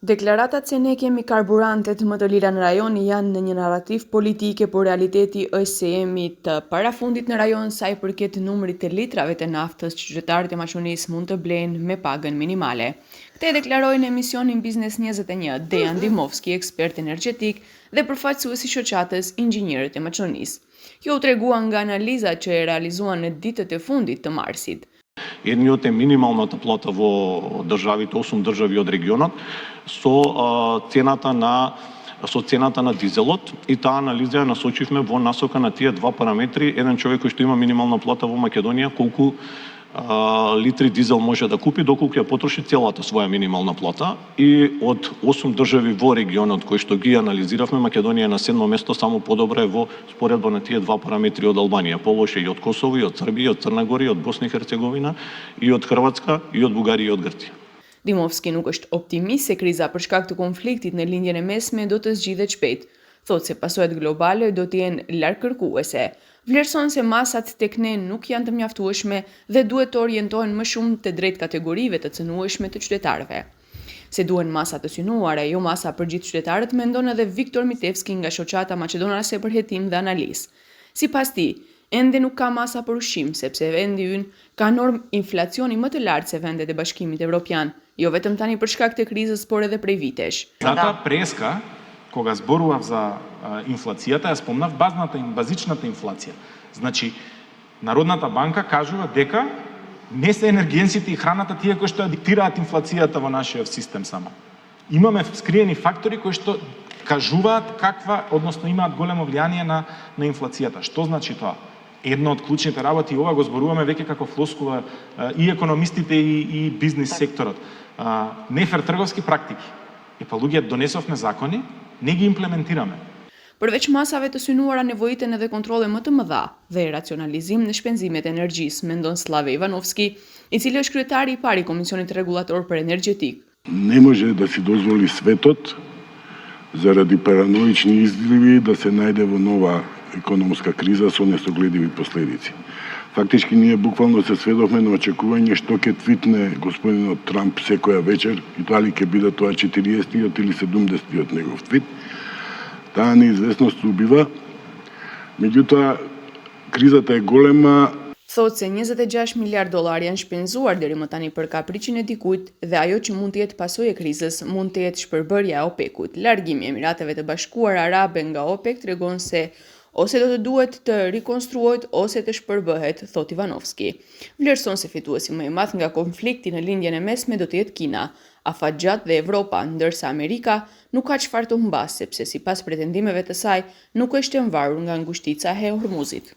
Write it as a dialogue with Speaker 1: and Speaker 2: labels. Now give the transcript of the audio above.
Speaker 1: Deklaratat se ne kemi karburantet më të lira në rajon janë në një narrativ politike, por realiteti është se jemi të parafundit në rajon sa i përket numrit të litrave të naftës që qytetarët e Maqedonisë mund të blejnë me pagën minimale. Këtë e deklaroi në emisionin Biznes 21 Dejan Dimovski, ekspert energjetik dhe përfaqësues i shoqatës Inxhinierët e Maqedonisë. Kjo u tregua nga analizat që e realizuan në ditët e fundit të marsit.
Speaker 2: Едниот е минималната плата во државите, 8 држави од регионот, со цената на дизелот, и таа анализа ја насочивме во насока на тие два параметри. Еден човек кој што има минимална плата во Македонија, колку литри дизел може да купи, доколку ја потроши целата своја минимална плата. И од 8 држави во регионот кои што ги анализиравме, Македонија на 7-мо место, само подобра е во споредба на тие два параметри од Албанија. Полоше и од Косово, и од Србија, и од Црна Гора, и од Босна и Херцеговина, и од Хрватска, и од Бугарија, и од Грција.
Speaker 1: Dimovski nuk është optimist se kriza për shkak të konfliktit në lindjen e mesme do të zgjidhet shpejt. Thotë se pasojat globale do të jenë largkërkuese. Vlerëson se masat tek ne nuk janë të mjaftueshme dhe duhet të orientohen më shumë te drejt kategorive të cënueshme të qytetarëve. Se duhen masa të synuara, jo masa për gjithë qytetarët, mendon edhe Viktor Mitevski nga shoqata maqedonase për hetim dhe analizë. Sipas tij, ende nuk ka masa për ushqim, sepse vendi ynë ka normë inflacioni më të lartë se vendet e Bashkimit Evropian, jo vetëm tani për shkak të krizës, por edhe prej vitesh.
Speaker 3: Затоа преска, кога зборував за инфлацијата, ја спомнав базичната инфлација. Значи, Народната банка кажува дека не се енергенсите и храната тие кои што диктираат инфлацијата во нашиот систем само. Имаме скриени фактори кои што кажуваат каква, односно имаат големо влијание на инфлацијата. Што значи тоа? Една од клучните работи, ова го зборуваме веќе како флоскула и економистите и бизнис секторот. Нефер трговски практики. И па луѓе донесовме закони, не ги имплементираме.
Speaker 1: Përveç masave të synuara nevojiten edhe kontrolle më të mëdha dhe racionalizim në shpenzimet e energjisë, mendon Slave Ivanovski, i cili është kryetari i parë i Komisionit Rregullator për Energjetik.
Speaker 4: Не може да си дозволи светот заради параноични изливи да се најде во нова економска криза со несогледиви последици. Фактички ние буквално се сведовме на очекување што ќе твитне господинот Трамп секоја вечер, и тоа ли ќе биде тоа 40-тиот или 70-тиот негов твит. Таа неизвестност убива. Меѓутоа, кризата е голема.
Speaker 1: Thotë se 26 miliard dollar janë shpenzuar deri më tani për kapriçin e dikujt dhe ajo që mund të jetë pasojë e krizës mund të jetë shpërbërja e OPEC-ut. Largimi i Emirateve të Bashkuara Arabe nga OPEC tregon se ose do të duhet të rikonstruohet ose të shpërbëhet, thot Ivanovski. Vlerëson se fituesi më i madh nga konflikti në lindjen e mesme do të jetë Kina, afatgjat dhe Evropa, ndërsa Amerika nuk ka çfarë të humbasë, sepse sipas pretendimeve të saj nuk është e mvarur nga ngushtica e Hormuzit.